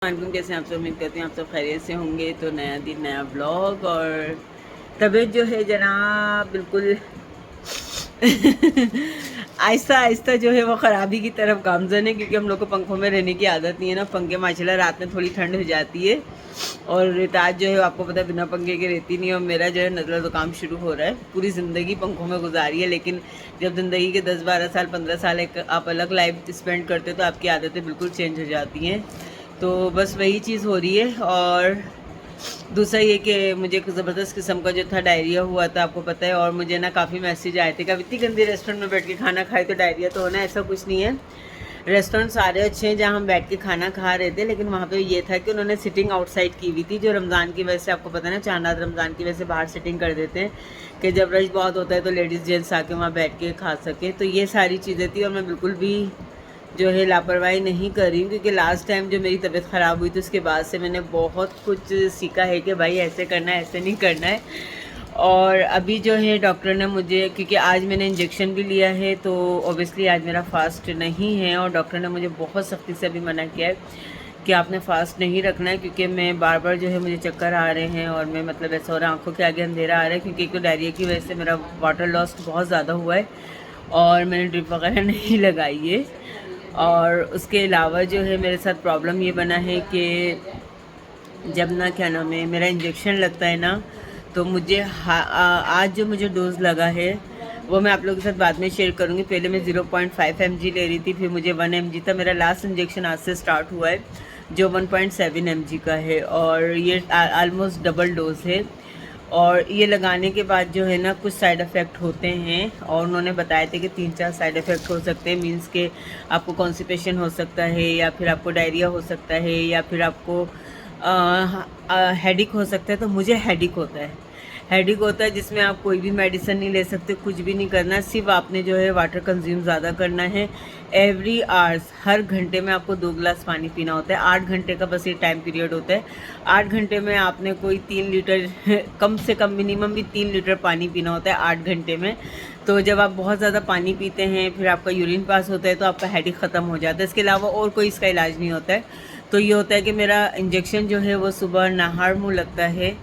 वालेकुम, कैसे हैं आप सब? उम्मीद करते हैं आप सब खैरियत से होंगे। तो नया दिन नया ब्लॉग और तबीयत जो है जनाब बिल्कुल आहिस्ता आहिस्ता जो है वो ख़राबी की तरफ गामज़न है, क्योंकि हम लोग को पंखों में रहने की आदत नहीं है ना। पंखे माशाल्लाह रात में थोड़ी ठंड हो जाती है और रात जो है आपको पता है बिना पंखे के रहती नहीं। और मेरा जो है नज़ला ज़ुकाम शुरू हो रहा है। पूरी ज़िंदगी पंखों में गुजारी है, लेकिन जब ज़िंदगी के 10-12 साल 15 साल एक आप अलग लाइफ स्पेंड करते हो तो आपकी आदतें बिल्कुल चेंज हो जाती हैं। तो बस वही चीज़ हो रही है। और दूसरा ये कि मुझे एक ज़बरदस्त किस्म का जो था डायरिया हुआ था, आपको पता है। और मुझे ना काफ़ी मैसेज आए थे कि अब इतनी गंदी रेस्टोरेंट में बैठ के खाना खाए तो डायरिया तो होना, ऐसा कुछ नहीं है। रेस्टोरेंट सारे अच्छे हैं जहाँ हम बैठ के खाना खा रहे थे, लेकिन वहाँ पे ये था कि उन्होंने सिटिंग आउटसाइड की हुई थी, जो रमज़ान की वजह से आपको पता है ना, चांद रात रमज़ान की वजह से बाहर सिटिंग कर देते हैं कि जब रश बहुत होता है तो लेडीज़ जेंट्स आके वहाँ बैठ के खा सकें। तो ये सारी चीज़ें थी और मैं बिल्कुल भी जो है लापरवाही नहीं कर रही हूँ, क्योंकि लास्ट टाइम जो मेरी तबीयत ख़राब हुई थी उसके बाद से मैंने बहुत कुछ सीखा है कि भाई ऐसे करना है, ऐसे नहीं करना है। और अभी जो है डॉक्टर ने मुझे, क्योंकि आज मैंने इंजेक्शन भी लिया है तो ऑब्वियसली आज मेरा फास्ट नहीं है, और डॉक्टर ने मुझे बहुत सख्ती से अभी मना किया है कि आपने फास्ट नहीं रखना है, क्योंकि मैं बार बार जो है मुझे चक्कर आ रहे हैं और मैं मतलब ऐसा हो रहा है, आंखों के आगे अंधेरा आ रहा है, क्योंकि एक तो डायरिया की वजह से मेरा वाटर लॉस बहुत ज़्यादा हुआ है और मैंने ड्रिप वगैरह नहीं लगाई है। और उसके अलावा जो है मेरे साथ प्रॉब्लम ये बना है कि जब ना क्या नाम है मेरा इंजेक्शन लगता है ना, तो मुझे आज जो मुझे डोज़ लगा है वो मैं आप लोगों के साथ बाद में शेयर करूँगी। पहले मैं 0.5 mg ले रही थी, फिर मुझे 1 mg था। मेरा लास्ट इंजेक्शन आज से स्टार्ट हुआ है जो 1.7 mg का है, और ये ऑलमोस्ट डबल डोज है। और ये लगाने के बाद जो है ना कुछ साइड इफ़ेक्ट होते हैं, और उन्होंने बताए थे कि 3-4 साइड इफ़ेक्ट हो सकते हैं। मींस के आपको कॉन्स्टिपेशन हो सकता है, या फिर आपको डायरिया हो सकता है, या फिर आपको हेडिक हो सकता है। तो मुझे हेडिक होता है, हेडिक होता है जिसमें आप कोई भी मेडिसिन नहीं ले सकते, कुछ भी नहीं करना, सिर्फ आपने जो है वाटर कंज्यूम ज़्यादा करना है। एवरी आवर्स, हर घंटे में आपको 2 गिलास पानी पीना होता है। 8 घंटे का बस ये टाइम पीरियड होता है। 8 घंटे में आपने कोई 3 लीटर कम से कम मिनिमम भी 3 लीटर पानी पीना होता है 8 घंटे में। तो जब आप बहुत ज़्यादा पानी पीते हैं फिर आपका यूरिन पास होता है तो आपका हेडेक ख़त्म हो जाता है। इसके अलावा और कोई इसका इलाज नहीं होता है। तो ये होता है कि मेरा इंजेक्शन जो है वो सुबह नहार मुँह लगता है,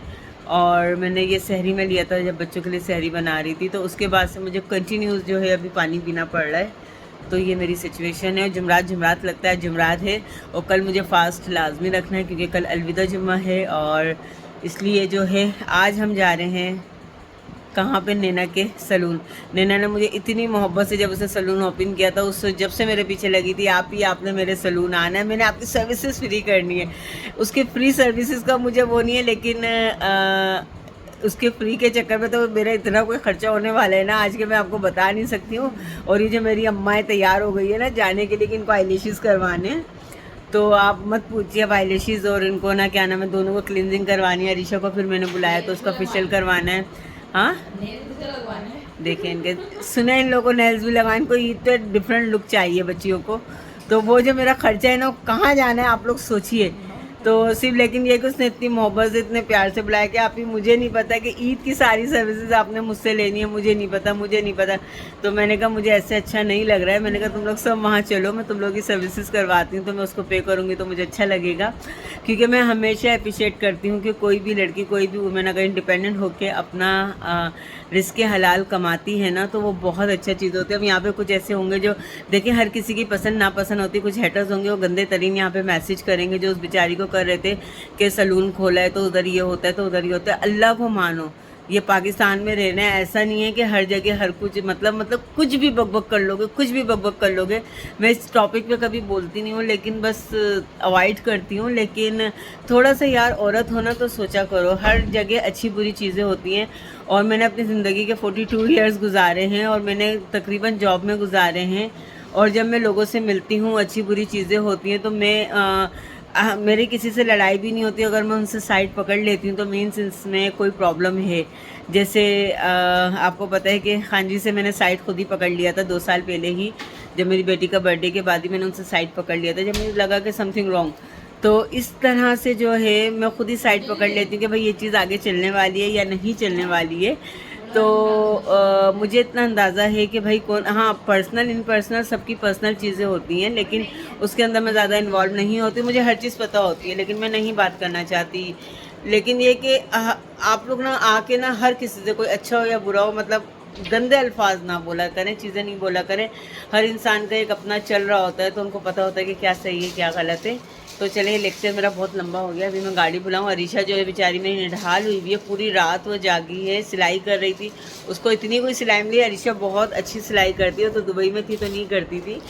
और मैंने ये सहरी में लिया था जब बच्चों के लिए सहरी बना रही थी, तो उसके बाद से मुझे कंटिन्यूस जो है अभी पानी पीना पड़ रहा है। तो ये मेरी सिचुएशन है। जुमरात जुमरात लगता है, जुमरात है, और कल मुझे फ़ास्ट लाजमी रखना है क्योंकि कल अलविदा जुम्मा है। और इसलिए जो है आज हम जा रहे हैं कहाँ पे, नैना के सलून। नैना ने मुझे इतनी मोहब्बत से जब उसे सलून ओपन किया था, उस जब से मेरे पीछे लगी थी, आप ही आपने मेरे सलून आना है, मैंने आपकी सर्विसेज फ्री करनी है। उसके फ्री सर्विसेज का मुझे वो नहीं है, लेकिन उसके फ्री के चक्कर में तो मेरा इतना कोई ख़र्चा होने वाला है ना आज के मैं आपको बता नहीं सकती हूँ। और ये जो मेरी अम्माएँ तैयार हो गई है ना जाने के लिए कि इनको आईलैशेस करवाने हैं, तो आप मत पूछिए। अब आईलैशेस और इनको ना क्या नाम है दोनों को क्लिनजिंग करवानी है। अरीशा को फिर मैंने बुलाया तो उसका फेशियल करवाना है। हाँ देखें इनके, सुने इन लोगों को नेल्स भी लगाए, इनको इतने डिफरेंट लुक चाहिए बच्चियों को। तो वो जो मेरा खर्चा है ना वो कहाँ जाना है आप लोग सोचिए। तो सिर्फ लेकिन ये कि उसने इतनी मोहब्बत से इतने प्यार से बुलाया कि आप ही, मुझे नहीं पता कि ईद की सारी सर्विसेज आपने मुझसे लेनी है, मुझे नहीं पता, मुझे नहीं पता। तो मैंने कहा मुझे ऐसे अच्छा नहीं लग रहा है। मैंने कहा तुम लोग सब वहाँ चलो, मैं तुम लोग की सर्विसेज करवाती हूँ, तो मैं उसको पे करूँगी तो मुझे अच्छा लगेगा। क्योंकि मैं हमेशा अप्रिशिएट करती हूँ कि कोई भी लड़की, कोई भी वुमेन अगर इंडिपेंडेंट होकर अपना रिस्क हलाल कमाती है ना, तो वो बहुत अच्छा चीज़ होती है। अब यहाँ पे कुछ ऐसे होंगे जो देखिए हर किसी की पसंद नापसंद होती है। कुछ हेटर्स होंगे वो गंदे तरीन यहाँ पे मैसेज करेंगे जो उस बेचारी को कर रहे थे कि सलून खोला है तो उधर ये होता है तो उधर ये होता है। अल्लाह को मानो, ये पाकिस्तान में रहना है, ऐसा नहीं है कि हर जगह हर कुछ मतलब कुछ भी बकबक कर लोगे, कुछ भी बकबक कर लोगे। मैं इस टॉपिक पे कभी बोलती नहीं हूँ, लेकिन बस अवॉइड करती हूँ। लेकिन थोड़ा सा यार औरत होना तो सोचा करो, हर जगह अच्छी बुरी चीज़ें होती हैं। और मैंने अपनी ज़िंदगी के 42 ईयर्स गुजारे हैं और मैंने तकरीबन जॉब में गुजारे हैं। और जब मैं लोगों से मिलती हूँ अच्छी बुरी चीज़ें होती हैं तो मैं मेरी किसी से लड़ाई भी नहीं होती। अगर मैं उनसे साइड पकड़ लेती हूँ तो मीन्स इसमें कोई प्रॉब्लम है। जैसे आपको पता है कि खान जी से मैंने साइड खुद ही पकड़ लिया था 2 साल पहले ही, जब मेरी बेटी का बर्थडे के बाद ही मैंने उनसे साइड पकड़ लिया था जब मुझे लगा कि समथिंग रॉन्ग। तो इस तरह से जो है मैं खुद ही साइड पकड़ लेती हूँ कि भाई ये चीज़ आगे चलने वाली है या नहीं चलने वाली है। तो मुझे इतना अंदाज़ा है कि भाई कौन, हाँ पर्सनल इन पर्सनल सबकी पर्सनल चीज़ें होती हैं, लेकिन उसके अंदर मैं ज़्यादा इन्वॉल्व नहीं होती। मुझे हर चीज़ पता होती है, लेकिन मैं नहीं बात करना चाहती। लेकिन ये कि आप लोग ना आके ना हर किसी से, कोई अच्छा हो या बुरा हो, मतलब गंदे अल्फाज ना बोला करें, चीज़ें नहीं बोला करें। हर इंसान का एक अपना चल रहा होता है, तो उनको पता होता है कि क्या सही है क्या गलत है। तो चलिए, लेक्चर मेरा बहुत लंबा हो गया, अभी मैं गाड़ी बुलाऊँ। अरीशा जो है बेचारी मेरी निढाल हुई हुई है, पूरी रात वो जागी है, सिलाई कर रही थी। उसको इतनी कोई सिलाई मिली, अरीशा बहुत अच्छी सिलाई करती है, तो दुबई में थी तो नहीं करती थी,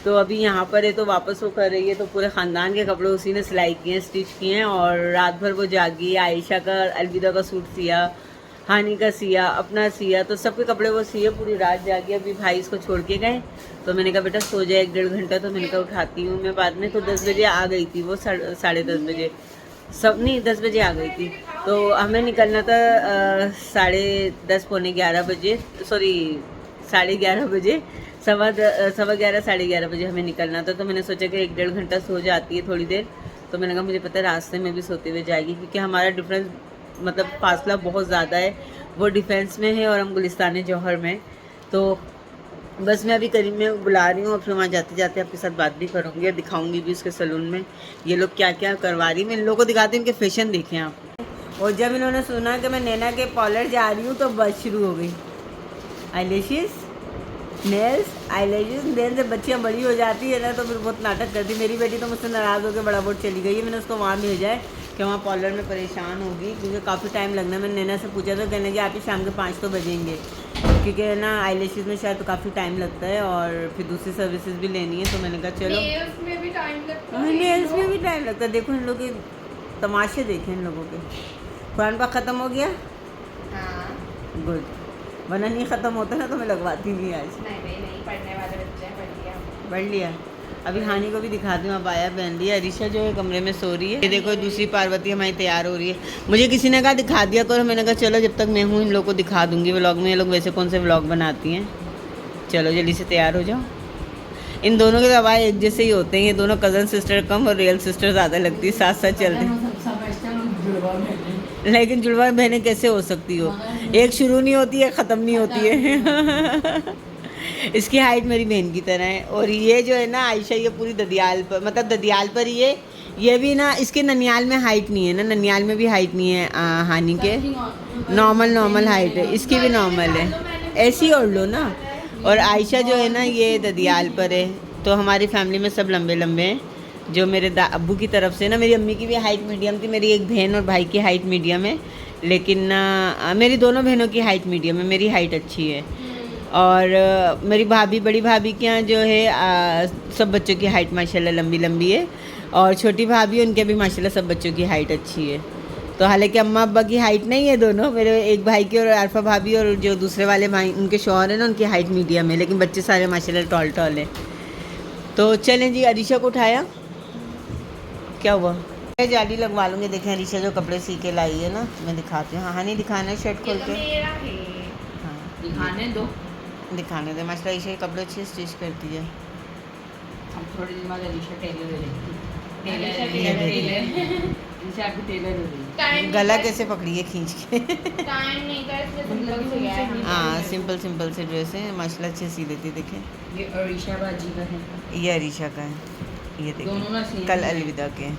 तो अभी यहाँ पर है तो वापस वो कर रही है। तो पूरे ख़ानदान के कपड़े उसी ने सिलाई किए हैं, स्टिच किए हैं, और रात भर वो जागी। आयशा का अलविदा का सूट सिया, हानि का सिया, अपना सिया, तो सबके कपड़े वो सिए, पूरी रात जागी। अभी भाई इसको छोड़ के गए, तो मैंने कहा बेटा सो जाए 1-1.5 घंटा, तो मैंने कहा उठाती हूँ मैं बाद में। तो 10 बजे आ गई थी वो, 10:30 बजे, सब नहीं 10 बजे आ गई थी। तो हमें निकलना था 10:30 पौने 11 बजे, सॉरी 11:30 बजे, 11:15 11:30 बजे हमें निकलना था। तो मैंने सोचा कि 1-1.5 घंटा सो जाती है थोड़ी देर, तो मैंने कहा मुझे पता है रास्ते में भी सोते हुए जाएगी, क्योंकि हमारा डिफरेंस मतलब फासला बहुत ज़्यादा है। वो डिफेंस में है और हम गुलिस्तान जौहर में। तो बस मैं अभी करीब में बुला रही हूँ, और फिर वहाँ जाते जाते आपके साथ बात भी करूँगी और दिखाऊँगी भी उसके सैलून में ये लोग क्या क्या करवा रही है। मैं इन लोगों को दिखाती हूँ, इनके फैशन देखें आप। और जब इन्होंने सुना कि मैं नैना के पार्लर जा रही हूँ, तो बस शुरू हो गई। आईलैशेस, नेल्स, आईलैशेस, देन से बच्चियाँ बड़ी हो जाती है ना, तो फिर बहुत नाटक करती। मेरी बेटी तो मुझसे नाराज़ होकर बड़ा बोर्ड चली गई है। मैंने उसको वहाँ भेजा है कि वहाँ पार्लर में परेशान होगी, क्योंकि काफ़ी टाइम लगना है। मैंने नैना से पूछा था, कहने लगी आप ही शाम के 5 तो बजेंगे, क्योंकि है ना आईलैशेस में शायद काफ़ी टाइम लगता है, और फिर दूसरी सर्विसेज भी लेनी है। तो मैंने कहा चलो, नेल्स में भी टाइम लगता है, नेल्स में भी टाइम लगता है। देखो इन लोगों के तमाशे, देखें इन लोगों के। कुरान पाक ख़त्म हो गया? हाँ, गुड, वरना नहीं ख़त्म होता ना तो मैं लगवाती नहीं आज। नहीं पढ़ने वाले बच्चे हैं, पढ़ लिया। अभी हानि को भी दिखाती हूँ, अब आया पहन लिया। अरीशा जो है कमरे में सो रही है। ये देखो दूसरी पार्वती हमारी तैयार हो रही है। मुझे किसी ने कहा दिखा दिया करो, मैंने कहा चलो जब तक मैं हूँ इन लोग को दिखा दूँगी व्लॉग में। ये लोग वैसे कौन से व्लॉग बनाती हैं। चलो जल्दी से तैयार हो जाओ। इन दोनों के दवाई एक जैसे ही होते हैं, ये दोनों कज़न सिस्टर कम और रियल सिस्टर ज़्यादा लगती है, साथ साथ चलते हैं। लेकिन जुड़वा बहनें कैसे हो सकती हो, एक शुरू नहीं होती है ख़त्म नहीं होती है। इसकी हाइट मेरी बहन की तरह है। और ये जो है ना आयशा, ये पूरी ददियाल पर, मतलब ददियाल पर ये भी ना, इसके ननियाल में हाइट नहीं है ना, ननियाल में भी हाइट नहीं है हानि के, नॉर्मल हाइट है, इसकी भी नॉर्मल है, ऐसी ओढ़ लो ना। और आयशा जो है ना ये ददियाल पर है। तो हमारी फैमिली में सब लंबे लंबे हैं। जो मेरे अब्बू की तरफ से ना, मेरी अम्मी की भी हाइट मीडियम थी, मेरी एक बहन और भाई की हाइट मीडियम है, लेकिन मेरी दोनों बहनों की हाइट मीडियम है, मेरी हाइट अच्छी है। और मेरी भाभी, बड़ी भाभी के यहाँ जो है सब बच्चों की हाइट माशाल्लाह लंबी लंबी है, और छोटी भाभी उनके भी माशाल्लाह सब बच्चों की हाइट अच्छी है। तो हालांकि अम्मा अब्बा की हाइट नहीं है दोनों, मेरे एक भाई की और आरफा भाभी और जो दूसरे वाले भाई उनके शौहर हैं ना, उनकी हाइट मीडियम है, लेकिन बच्चे सारे माशाल्लाह टॉल हैं। तो चलें जी, अरीशा को उठाया, क्या हुआ, जाली लगवा लूँगी। देखें अरीशा जो कपड़े सी के लाई है ना, मैं दिखाती हूँ। हाँ नहीं दिखाना है, शर्ट खोल के, हाँ दिखाने दे। माशाल्लाह अरीशा के कपड़े अच्छे स्टिच करती है। अब थोड़े दिन बाद अरीशा टेलर हो जाएगी। गला कैसे पकड़ी है खींच के। टाइम नहीं था इसलिए सिंपल से गया है। हाँ सिंपल से ड्रेस है, माशाल्लाह अच्छे सी लेती। देखें ये अरीशा बाजी का है, ये अरीशा का है। ये देखिए कल अलविदा के,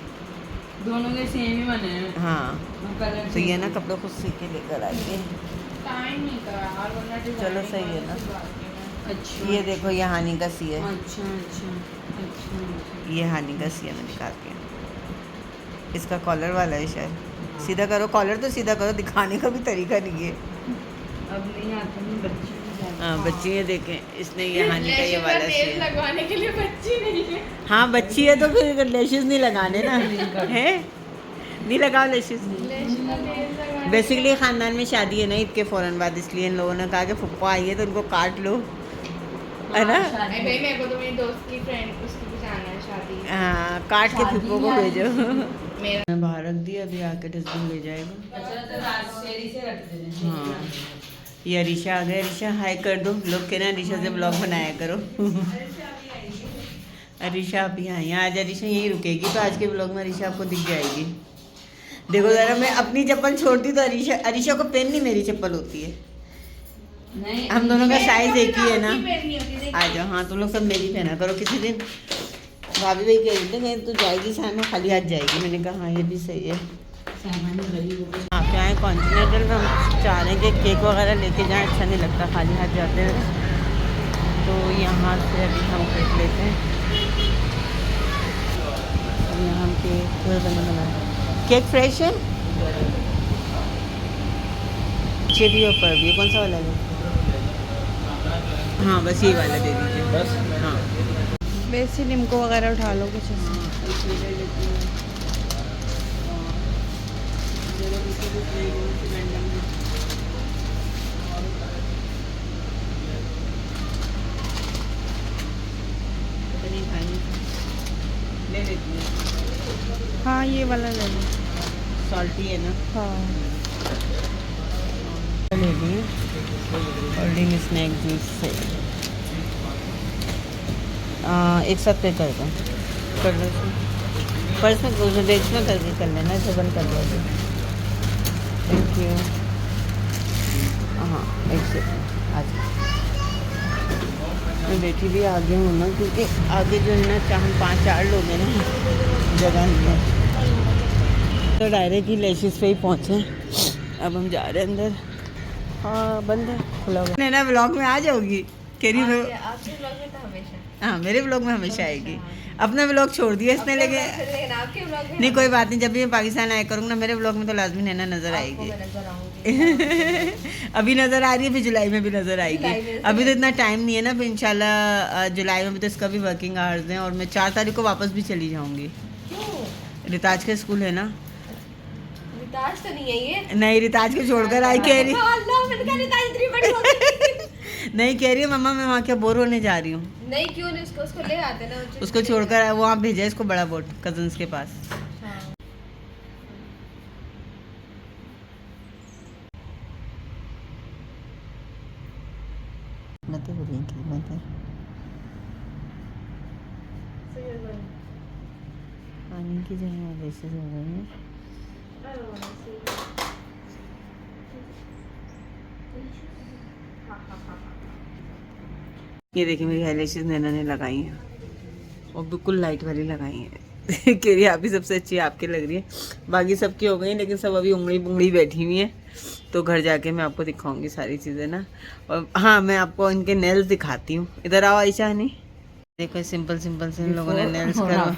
दोनों के सेम ही बने हैं। हाँ तो ये ना कपड़े खुद सी के लेकर आइए। टाइम नहीं था यार, वरना चलो सही है ना। अच्छा ये देखो ये हानि का सी है। अच्छा। ये हानि का सी है, मैं दिखाती हूँ। इसका कॉलर वाला है शायद, सीधा करो कॉलर, तो सीधा करो, दिखाने का भी तरीका नहीं है। अब नहीं आता नहीं, बच्ची हाँ बच्ची है, देखें इसने ये हानि का ये वाला सी है। लगवाने के लिए बच्ची नहीं है। हाँ बच्ची है तो फिर लेशेस नहीं लगाने ना, है नहीं लगाओ लेशेस। बेसिकली ख़ानदान में शादी है ना ईद के फ़ौरन बाद, इसलिए इन लोगों ने कहा कि फुप्पा आई है तो उनको काट लो, है ना। भाई मेरे को तो मेरी दोस्त की फ्रेंड, उसकी भी जाना है शादी। हाँ काट के फुप्पो को भेजो। मेरा बाहर रख दिया, अभी आके डस्टबिन ले जाएगा। हाँ ये अरीशा आ गए। अरीशा हाय कर दो, लोग कह रहे हैं अरीशा से ब्लॉग बनाया करो। अरीशा आप यहाँ आई, आज अरीशा यहीं रुकेगी, तो आज के ब्लॉग में अरीशा आपको दिख जाएगी। देखो ज़रा, मैं अपनी चप्पल छोड़ती तो अरीशा को पेन नहीं मेरी चप्पल होती है, नहीं हम दोनों का साइज एक ही है ना। पहननी होती है, आ जाओ, हाँ तुम लोग सब मेरी पहना करो। किसी दिन भाभी भाई कह रही थी कहीं तू जाएगी सामने खाली हाथ जाएगी, मैंने कहा हाँ ये भी सही है। सामान गरीब हो गए। यहाँ पे आए कॉन्टिनेंटल में, हम चाह रहे हैं कि केक वगैरह लेके जाएं, अच्छा नहीं लगता खाली हाथ जाते हैं। तो यहाँ से अभी हम केक लेते हैं। और यहाँ हम केक बना है। केक फ्रेश है, चेरी ऊपर भी कौन सा वाला है? हाँ बस ये वाला दे दीजिए बस। हाँ वैसे निम्को वगैरह उठा लो कुछ ले लेती हूँ। हाँ ये वाला ले लो, सॉल्टी है ना। हाँ ले ली कोल्ड ड्रिंक स्नैक जूस से एक साथ पे कर दो, कर लो पर्स में डेस्क में करके कर लेना, इसे बंद कर दो। Thank you. हाँ एक सेकंड आ जाओ, मैं बैठी भी आगे हूँ ना, क्योंकि आगे जो है ना हम 5-4 लोग हैं ना, जगह नहीं है। तो डायरेक्ट ही लेशिस पे ही पहुँचे, अब हम जा रहे हैं अंदर। हाँ बंद है, खुला हुआ है ना। व्लॉग में आ जाओगी केरी? आपके ब्लॉग में तो हमेशा। हाँ मेरे व्लॉग में हमेशा आएगी। अपना व्लॉग छोड़ दिया इसने, लेकिन लेकिन आपके ब्लॉग में नहीं कोई बात नहीं, जब भी मैं पाकिस्तान आया करूँगा ना मेरे व्लॉग में तो लाजमी नैना नज़र आपको आएगी। मैं नजर आऊंगी। अभी नज़र आ रही है, फिर जुलाई में भी नज़र जुलाई आएगी। में अभी तो इतना टाइम नहीं है ना, फिर इंशाल्लाह जुलाई में भी तो इसका भी वर्किंग आवर्स हैं, और मैं 4 तारीख को वापस भी चली जाऊँगी। क्यों? रिताज का स्कूल है ना। रिताज तो नहीं है ये। नहीं रिताज को छोड़कर आई कह रही। अल्लाह मैंने कहा रिताज इतनी बड़ी हो गई। नहीं कह रही है मम्मा मैं वहाँ क्या बोर होने जा रही हूँ। नहीं क्यों नहीं, उसको ले आते ना। उसको छोड़कर वहाँ भेजा इसको बड़ा बोट कजन्स के पास। हाँ। कीमतें हो रही हैं, कीमतें पानी की जगह वैसे हो रही हैं। ये देखिए मेरी हाईलाइशेस नैना ने लगाई हैं, और बिल्कुल लाइट वाली लगाई हैं। कह रही आप ही सबसे अच्छी आपके लग रही है, बाकी सबकी हो गई लेकिन सब अभी उंगली पुंगली बैठी हुई हैं। तो घर जाके मैं आपको दिखाऊंगी सारी चीज़ें ना। और हाँ मैं आपको इनके नेल्स दिखाती हूँ, इधर आओ आयशा। नहीं देखो सिंपल सिंपल से इन लोगों ने नेल्स करो।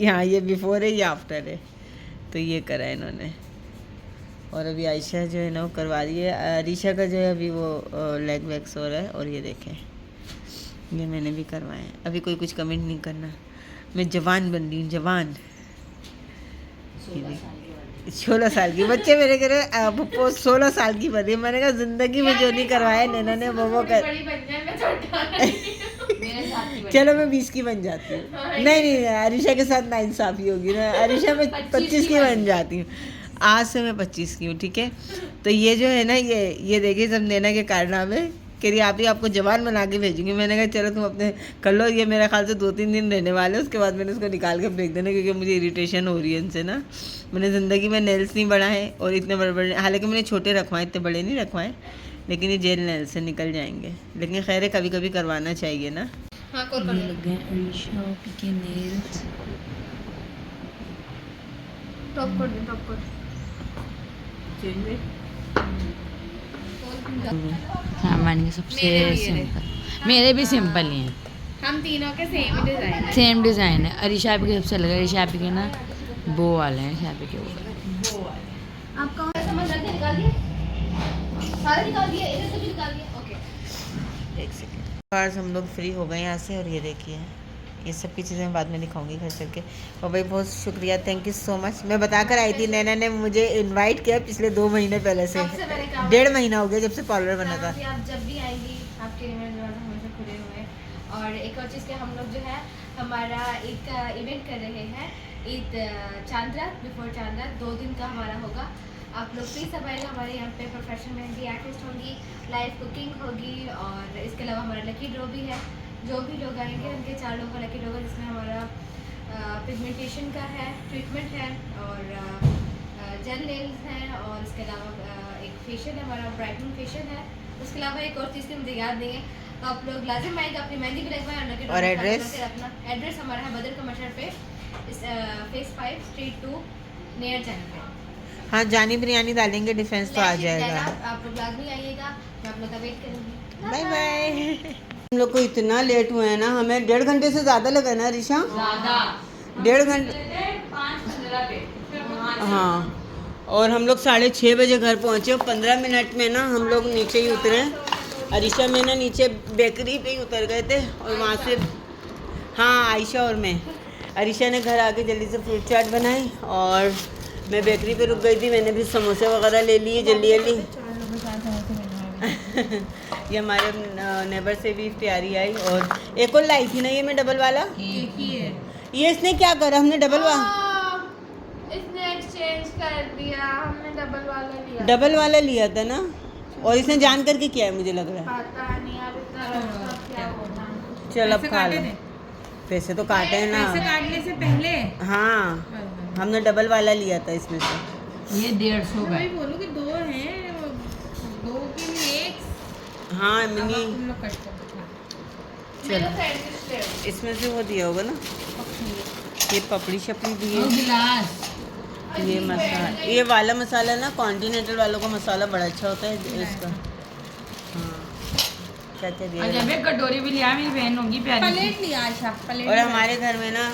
यहाँ ये बिफोर है, ये आफ्टर है। तो ये करा है इन्होंने, और अभी आयशा जो है ना वो करवा रही है। अरीशा का जो है अभी वो लेग वैक्स हो रहा है। और ये देखें ये मैंने भी करवाए हैं। अभी कोई कुछ कमेंट नहीं करना, मैं जवान बन रही हूँ, जवान। 16 साल की बच्चे मेरे कह रहे पप्पो 16 साल की बनी। मैंने कहा जिंदगी में जो नहीं करवाया नैना ने वो कर। चलो मैं 20 की बन जाती हूँ। नहीं नहीं अरीशा के साथ नाइंसाफी होगी ना, अरीशा में 25 की बन जाती हूँ। आज से मैं 25 की हूँ, ठीक है। तो ये जो है ना ये देखिए सब नैना के कारनामे। कह रही आप ही आपको जवान बना के भेजूंगी। मैंने कहा चलो तुम अपने कर लो, ये मेरा ख्याल से 2-3 दिन रहने वाले, उसके बाद मैंने उसको निकाल के फेंक देना, क्योंकि मुझे इरिटेशन हो रही है इनसे ना। मैंने ज़िंदगी में नेल्स नहीं बढ़ाए, और इतने बड़े बड़े, हालांकि मैंने छोटे रखवाए, इतने बड़े नहीं रखवाए, लेकिन ये जेल नेल्स से निकल जाएंगे। लेकिन खैर है कभी कभी करवाना चाहिए ना। हाँ कौन ये लग गए अरीशा के नेल्स। टॉप कोट में, टॉप कोट हाँ मान के सबसे सिंपल, मेरे भी सिंपल ही हैं। हम तीनों के सेम ही डिजाइन है। सेम डिज़ाइन है। अरीशा आपी के सबसे अलग है। अरीशा आपी के ना बो वाले हैं, शापी के वो। आप कौन सा समझ रहे निकाल दिए? सारे निकाल दिए, इधर से भी निकाल दिए। ओके एक सेकेंड। आज हम लोग फ्री हो गए यहाँ से, और ये देखिए ये सब की चीज़ें मैं बाद में दिखाऊंगी घर चल के। और भाई बहुत शुक्रिया, थैंक यू सो मच। मैं बताकर आई थी, नैना ने मुझे इनवाइट किया पिछले 2 महीने पहले से। 1.5 महीना हो गया जब से पार्लर बना था। आप जब भी आएंगी आपके लिए मेरे दरवाजा हमेशा खुले हुए हैं। और एक और चीज़ के हम लोग जो है हमारा एक इवेंट कर रहे हैं, ईद चांद रात, बिफोर चांद रात 2 दिन का हमारा होगा। आप लोग प्लीज़ सब आएगा। हमारे यहाँ पे प्रोफेशनल मेहंदी आर्टिस्ट होंगी, लाइव कुकिंग होगी, और इसके अलावा हमारा लकी ड्रॉ भी है। जो भी लोग आएंगे उनके 4 लोगों का लकी ड्रॉ, जिसमें हमारा पिगमेंटेशन का है, ट्रीटमेंट है, और जेल नेल्स हैं और इसके अलावा एक फेशियल है हमारा, ब्राइटनिंग फेशियल है। उसके अलावा एक और चीज़ की मुझे याद नहीं है, तो आप लोग लाजिम आएगा, अपनी मेहंदी भी लगवाएं और एड्रेस? अपना एड्रेस हमारा है बदर का मटर पे, इस फेस 5 स्ट्रीट 2 नियर जाने पे। हाँ, जानी बिरयानी डालेंगे डिफेंस तो आ जाएगा। आप लोग लाजमी आइएगा, मैं आप लोग का वेट करूँगी। Bye bye. हम लोग को इतना लेट हुआ है ना, हमें 1.5 घंटे से ज़्यादा लगा ना ऋषा? ज़्यादा 1.5 घंटे। 5:15 पे हाँ, और हम लोग 6:30 बजे घर पहुँचे और 15 मिनट में ना हम लोग नीचे ही उतरे। अरिशा में ना नीचे बेकरी पे ही उतर गए थे और वहाँ से, हाँ आयशा और मैं, अरिशा ने घर आके जल्दी से फ्रूट चाट बनाई और मैं बेकरी पे रुक गई थी। मैंने भी समोसे वगैरह ले लिए जल्दी जल्दी। ये हमारे नेबर से भी प्यारी आई और एक और लाई थी ना ये मैं डबल वाला। ये इसने क्या करा, हमने डबल इसने एक्सचेंज कर दिया, हमने डबल वाला लिया था ना, और इसने जान करके किया है मुझे लग रहा है। पता नहीं अब इतना क्या होना। चल अब खा लो। पैसे तो काटे हैं ना, पैसे काटने से पहले। हाँ हमने डबल वाला लिया था इसमें से। ये 150 का मैं है। बोलूँ कि 2 हैं, 2 के लिए 1। हाँ मिनी, तुम लोग कट कर दो। चलो इसमें से वो दिया होगा ना, ये पपड़ी शपड़ी दी और है। गिलास ये मसाला, ये वाला मसाला ना कॉन्टिनेंटल वालों का मसाला बड़ा अच्छा होता है इसका। हाँ क्या क्या दिया और है। जब एक कटोरी भी लिया मेरी बहन होगी प्यारी सी। प्लेट लिया आशा, प्लेट और हमारे घर में ना